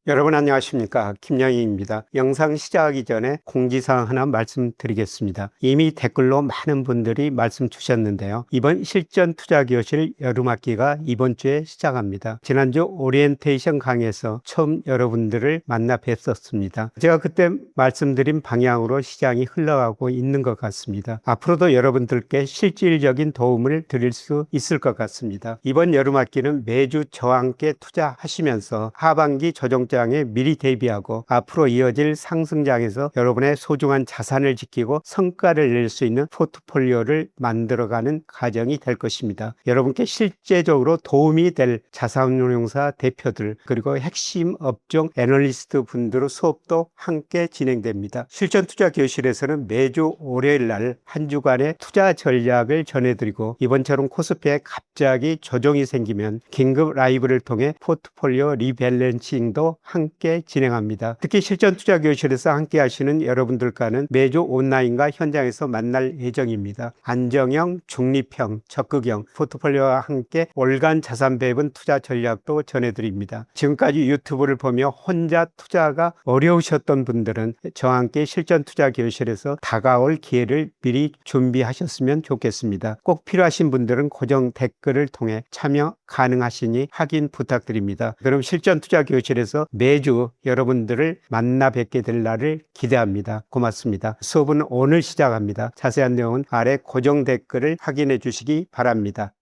여러분 안녕하십니까, 김영희입니다. 영상 시작하기 전에 공지사항 하나 말씀드리겠습니다. 이미 댓글로 많은 분들이 말씀 주셨는데요. 이번 실전 투자 교실 여름학기가 이번 주에 시작합니다. 지난주 오리엔테이션 강의에서 처음 여러분들을 만나 뵀었습니다. 제가 그때 말씀드린 방향으로 시장이 흘러가고 있는 것 같습니다. 앞으로도 여러분들께 실질적인 도움을 드릴 수 있을 것 같습니다. 이번 여름학기는 매주 저와 함께 투자하시면서 하반기 조정장에 미리 대비하고 앞으로 이어질 상승장에서 여러분의 소중한 자산을 지키고 성과를 낼 수 있는 포트폴리오를 만들어가는 과정이 될 것입니다. 여러분께 실제적으로 도움이 될 자산운용사 대표들 그리고 핵심 업종 애널리스트 분들의 수업도 함께 진행됩니다. 실전투자 교실에서는 매주 월요일 날 한 주간의 투자 전략을 전해드리고 이번처럼 코스피에 갑자기 조정이 생기면 긴급 라이브를 통해 포트폴리오 리밸런싱도 함께 진행합니다. 특히 실전투자 교실에서 함께 하시는 여러분들과는 매주 온라인과 현장에서 만날 예정입니다. 안정형, 중립형, 적극형 포트폴리오와 함께 월간 자산 배분 투자 전략도 전해드립니다. 지금까지 유튜브를 보며 혼자 투자가 어려우셨던 분들은 저와 함께 실전투자 교실에서 다가올 기회를 미리 준비하셨으면 좋겠습니다. 꼭 필요하신 분들은 고정 댓글을 통해 참여 가능하시니 확인 부탁드립니다. 그럼 실전투자 교실에서 매주 여러분들을 만나 뵙게 될 날을 기대합니다. 고맙습니다. 수업은 오늘 시작합니다. 자세한 내용은 아래 고정 댓글을 확인해 주시기 바랍니다.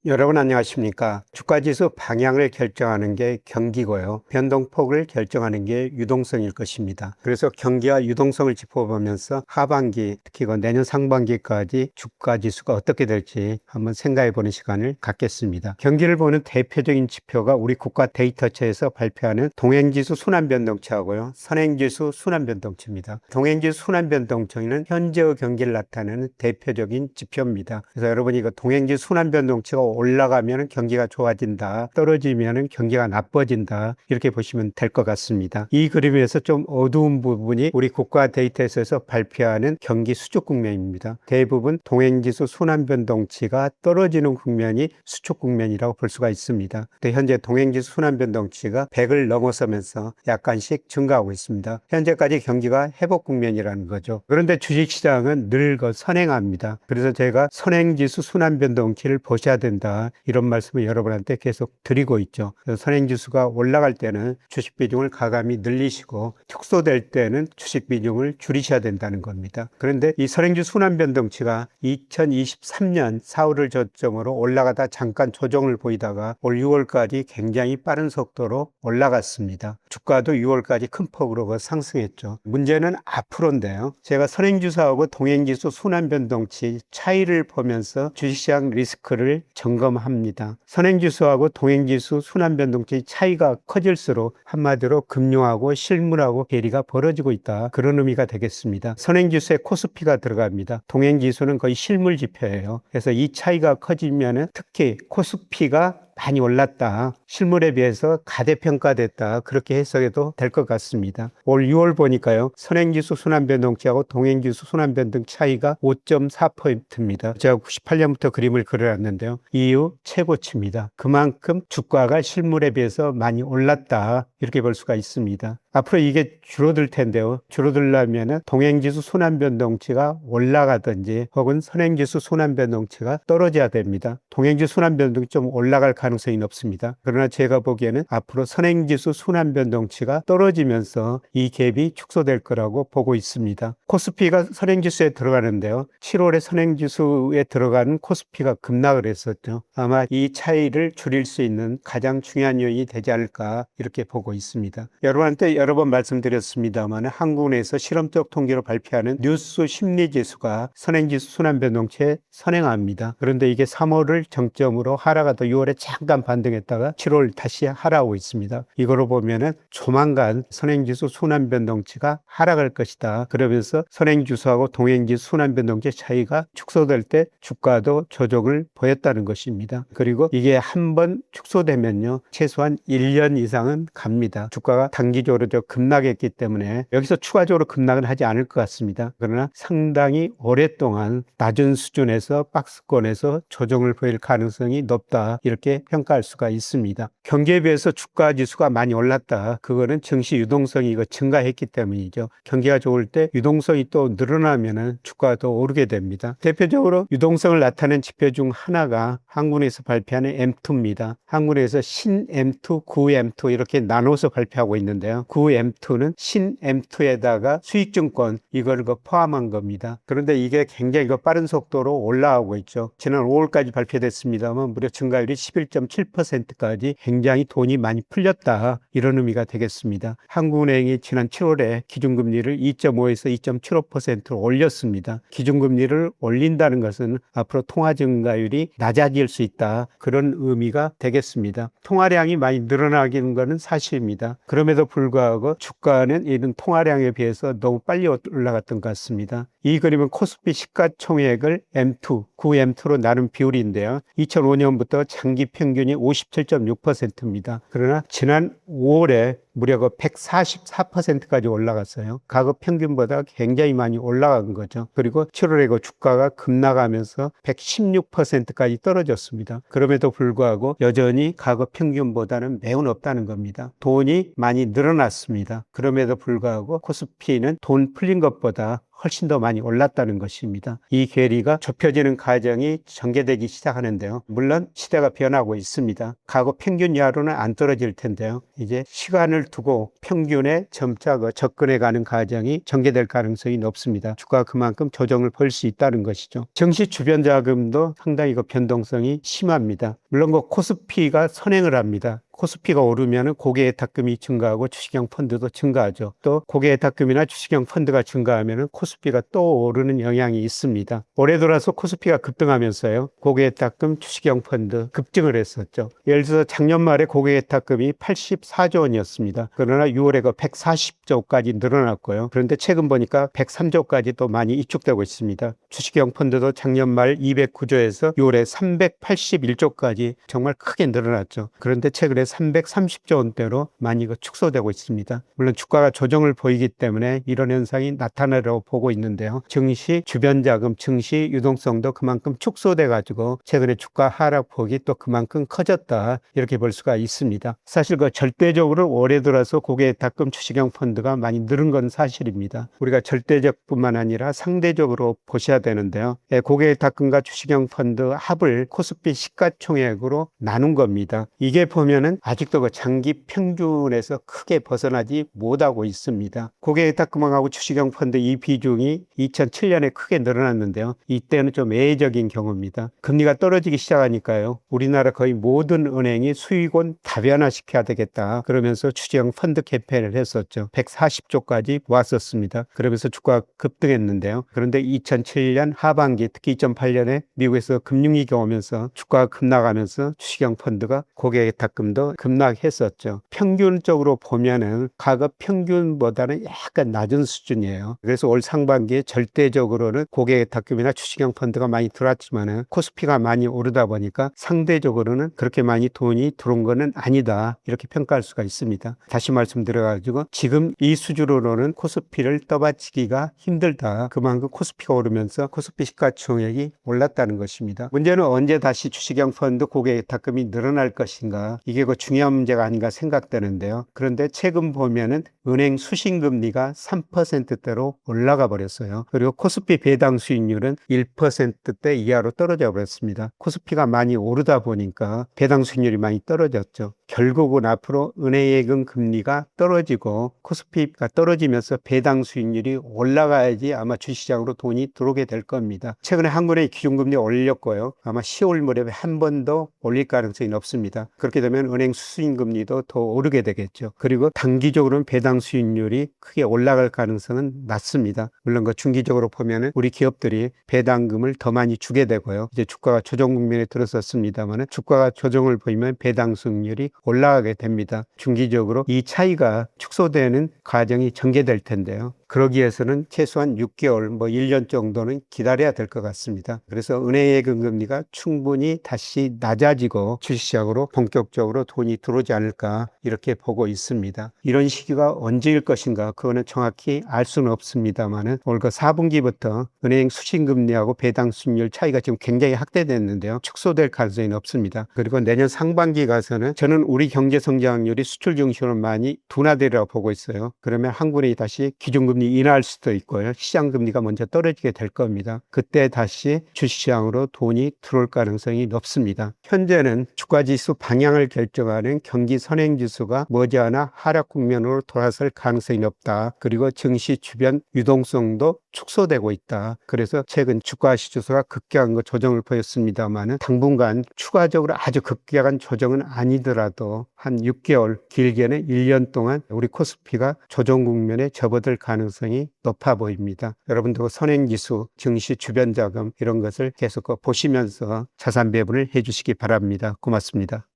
여러분 안녕하십니까. 주가지수 방향을 결정하는 게 경기고요. 변동폭을 결정하는 게 유동성일 것입니다. 그래서 경기와 유동성을 짚어보면서 하반기 특히 내년 상반기까지 주가지수가 어떻게 될지 한번 생각해 보는 시간을 갖겠습니다. 경기를 보는 대표적인 지표가 우리 국가 데이터처에서 발표하는 동행지수 순환변동치하고요. 선행지수 순환변동치입니다. 동행지수 순환변동치는 현재의 경기를 나타내는 대표적인 지표입니다. 그래서 여러분이 이거 동행지수 순환변동치가 올라가면 경기가 좋아진다, 떨어지면 경기가 나빠진다, 이렇게 보시면 될 것 같습니다. 이 그림에서 좀 어두운 부분이 우리 국가 데이터에서 발표하는 경기 수축 국면입니다. 대부분 동행지수 순환변동치가 떨어지는 국면이 수축 국면이라고 볼 수가 있습니다. 현재 동행지수 순환변동치가 100을 넘어서면서 약간씩 증가하고 있습니다. 현재까지 경기가 회복 국면이라는 거죠. 그런데 주식시장은 늘 선행합니다. 그래서 제가 선행지수 순환변동치를 보셔야 된다, 이런 말씀을 여러분한테 계속 드리고 있죠. 선행지수가 올라갈 때는 주식 비중을 가감히 늘리시고 축소될 때는 주식 비중을 줄이셔야 된다는 겁니다. 그런데 이 선행지수 순환변동치가 2023년 4월을 저점으로 올라가다 잠깐 조정을 보이다가 올 6월까지 굉장히 빠른 속도로 올라갔습니다. 주가도 6월까지 큰 폭으로 상승했죠. 문제는 앞으로인데요. 제가 선행지수하고 동행지수 순환변동치 차이를 보면서 주식시장 리스크를 점검합니다. 선행지수하고 동행지수 순환변동치 차이가 커질수록 한마디로 금융하고 실물하고 괴리가 벌어지고 있다, 그런 의미가 되겠습니다. 선행지수에 코스피가 들어갑니다. 동행지수는 거의 실물 지표예요. 그래서 이 차이가 커지면 특히 코스피가 많이 올랐다, 실물에 비해서 가대평가됐다, 그렇게 해석해도 될 것 같습니다. 올 6월 보니까요, 선행지수 순환변동치하고 동행지수 순환변동 차이가 5.4%입니다. 제가 98년부터 그림을 그려놨는데요, 이후 최고치입니다. 그만큼 주가가 실물에 비해서 많이 올랐다, 이렇게 볼 수가 있습니다. 앞으로 이게 줄어들 텐데요. 줄어들려면 동행지수 순환변동치가 올라가든지 혹은 선행지수 순환변동치가 떨어져야 됩니다. 동행지수 순환변동치 좀 올라갈 가능성이 높습니다. 그러나 제가 보기에는 앞으로 선행지수 순환변동치가 떨어지면서 이 갭이 축소될 거라고 보고 있습니다. 코스피가 선행지수에 들어가는데요. 7월에 선행지수에 들어가는 코스피가 급락을 했었죠. 아마 이 차이를 줄일 수 있는 가장 중요한 요인이 되지 않을까, 이렇게 보고 있습니다. 여러분한테 여러 번 말씀드렸습니다만 한국은행에서 실험적 통계로 발표하는 뉴스 심리지수가 선행지수 순환변동치에 선행합니다. 그런데 이게 3월을 정점으로 하락하다 6월에 잠깐 반등했다가 7월 다시 하락하고 있습니다. 이거로 보면은 조만간 선행지수 순환변동치가 하락할 것이다. 그러면서 선행지수하고 동행지수 순환변동치 차이가 축소될 때 주가도 조정을 보였다는 것입니다. 그리고 이게 한번 축소되면요, 최소한 1년 이상은 갑니다. 됩니다. 주가가 단기적으로 급락했기 때문에 여기서 추가적으로 급락은 하지 않을 것 같습니다. 그러나 상당히 오랫동안 낮은 수준에서 박스권에서 조정을 보일 가능성이 높다, 이렇게 평가할 수가 있습니다. 경기에 비해서 주가 지수가 많이 올랐다, 그거는 증시 유동성이 증가했기 때문이죠. 경기가 좋을 때 유동성이 또 늘어나면은 주가가 더 오르게 됩니다. 대표적으로 유동성을 나타낸 지표 중 하나가 한국은행에서 발표하는 M2입니다. 한국은행에서 신 M2, 구 M2 이렇게 나눠서 발표하고 있는데요. 구 M2는 신 M2에다가 수익증권 이걸 포함한 겁니다. 그런데 이게 굉장히 빠른 속도로 올라가고 있죠. 지난 5월까지 발표됐습니다만 무려 증가율이 11.7%까지 굉장히 돈이 많이 풀렸다, 이런 의미가 되겠습니다. 한국은행이 지난 7월에 기준금리를 2.5에서 2.75%로 올렸습니다. 기준금리를 올린다는 것은 앞으로 통화 증가율이 낮아질 수 있다, 그런 의미가 되겠습니다. 통화량이 많이 늘어나기는 것은 사실입니다. 그럼에도 불구하고 주가는 이런 통화량에 비해서 너무 빨리 올라갔던 것 같습니다. 이 그림은 코스피 시가총액을 M2, 구 M2로 나눈 비율인데요. 2005년부터 장기 평균이 57.6%입니다. 그러나 지난 5월에 무려 144%까지 올라갔어요. 과거 평균보다 굉장히 많이 올라간 거죠. 그리고 7월에 주가가 급락하면서 116%까지 떨어졌습니다. 그럼에도 불구하고 여전히 과거 평균보다는 매우 높다는 겁니다. 돈이 많이 늘어났습니다. 그럼에도 불구하고 코스피는 돈 풀린 것보다 훨씬 더 많이 올랐다는 것입니다. 이 괴리가 좁혀지는 과정이 전개되기 시작하는데요. 물론 시대가 변하고 있습니다. 과거 평균 이하로는 안 떨어질 텐데요. 이제 시간을 두고 평균에 점차 접근해가는 과정이 전개될 가능성이 높습니다. 주가가 그만큼 조정을 볼 수 있다는 것이죠. 증시 주변 자금도 상당히 변동성이 심합니다. 물론 코스피가 선행을 합니다. 코스피가 오르면 고객예탁금이 증가하고 주식형 펀드도 증가하죠. 또 고객예탁금이나 주식형 펀드가 증가하면 코스피가 또 오르는 영향이 있습니다. 올해 들어서 코스피가 급등하면서요, 고객예탁금, 주식형 펀드 급증을 했었죠. 예를 들어서 작년 말에 고객예탁금이 84조 원이었습니다. 그러나 6월에 140조까지 늘어났고요. 그런데 최근 보니까 103조까지 또 많이 위축되고 있습니다. 주식형 펀드도 작년 말 209조에서 6월에 381조까지 정말 크게 늘어났죠. 그런데 최근에 330조 원대로 많이 축소되고 있습니다. 물론 주가가 조정을 보이기 때문에 이런 현상이 나타나려고 보고 있는데요. 증시 주변 자금, 증시 유동성도 그만큼 축소돼 가지고 최근에 주가 하락폭이 또 그만큼 커졌다, 이렇게 볼 수가 있습니다. 사실 절대적으로 올해 들어서 고객예탁금, 주식형 펀드가 많이 늘은 건 사실입니다. 우리가 절대적뿐만 아니라 상대적으로 보셔야 되는데요. 고객예탁금과 주식형 펀드 합을 코스피 시가총액으로 나눈 겁니다. 이게 보면은 아직도 장기 평균에서 크게 벗어나지 못하고 있습니다. 고객예탁금하고 주식형 펀드 이 비중이 2007년에 크게 늘어났는데요. 이때는 좀 예외적인 경우입니다. 금리가 떨어지기 시작하니까요, 우리나라 거의 모든 은행이 수익원 다변화시켜야 되겠다, 그러면서 주식형 펀드 캠페인을 했었죠. 140조까지 왔었습니다. 그러면서 주가가 급등했는데요. 그런데 2007년 하반기, 특히 2008년에 미국에서 금융위기가 오면서 주가가 급락하면서 주식형 펀드가 고객예탁금도 급락했었죠. 평균적으로 보면은 과거 평균보다는 약간 낮은 수준이에요. 그래서 올 상반기에 절대적으로는 고객예탁금이나 주식형 펀드가 많이 들어왔지만은 코스피가 많이 오르다 보니까 상대적으로는 그렇게 많이 돈이 들어온 거는 아니다, 이렇게 평가할 수가 있습니다. 다시 말씀드려가지고 지금 이 수준으로는 코스피를 떠받치기가 힘들다. 그만큼 코스피가 오르면서 코스피 시가총액이 올랐다는 것입니다. 문제는 언제 다시 주식형 펀드 고객예탁금이 늘어날 것인가, 이게 중요한 문제가 아닌가 생각되는데요. 그런데 최근 보면은 은행 수신금리가 3%대로 올라가 버렸어요. 그리고 코스피 배당 수익률은 1%대 이하로 떨어져 버렸습니다. 코스피가 많이 오르다 보니까 배당 수익률이 많이 떨어졌죠. 결국은 앞으로 은행예금 금리가 떨어지고 코스피가 떨어지면서 배당 수익률이 올라가야지 아마 주시장으로 돈이 들어오게 될 겁니다. 최근에 한국은행이 기준금리 올렸고요. 아마 10월 무렵에 한 번 더 올릴 가능성이 높습니다. 그렇게 되면 은행 수신금리도 더 오르게 되겠죠. 그리고 단기적으로는 배당 수익률이 크게 올라갈 가능성은 낮습니다. 물론 중기적으로 보면은 우리 기업들이 배당금을 더 많이 주게 되고요. 이제 주가가 조정 국면에 들어섰습니다만 주가가 조정을 보이면 배당 수익률이 올라가게 됩니다. 중기적으로 이 차이가 축소되는 과정이 전개될 텐데요. 그러기 위해서는 최소한 6개월, 1년 정도는 기다려야 될 것 같습니다. 그래서 은행 예금 금리가 충분히 다시 낮아지고 주식시장으로 본격적으로 돈이 들어오지 않을까 이렇게 보고 있습니다. 이런 시기가 언제일 것인가 그거는 정확히 알 수는 없습니다만은 올해 4분기부터 은행 수신금리하고 배당 수익률 차이가 지금 굉장히 확대됐는데요. 축소될 가능성이 높습니다. 그리고 내년 상반기 가서는 저는 우리 경제 성장률이 수출 중심으로 많이 둔화되리라고 보고 있어요. 그러면 한국은행이 다시 기준금리 인하할 수도 있고요. 시장금리가 먼저 떨어지게 될 겁니다. 그때 다시 주식시장으로 돈이 들어올 가능성이 높습니다. 현재는 주가지수 방향을 결정하는 경기 선행지수가 머지않아 하락 국면으로 돌아설 가능성이 높다. 그리고 증시 주변 유동성도 축소되고 있다. 그래서 최근 주가지수가 급격한 조정을 보였습니다만은 당분간 추가적으로 아주 급격한 조정은 아니더라도 한 6개월, 길게는 1년 동안 우리 코스피가 조정 국면에 접어들 가능성이 높아 보입니다. 여러분도 선행지수, 증시 주변 자금 이런 것을 계속 보시면서 자산 배분을 해주시기 바랍니다. 고맙습니다.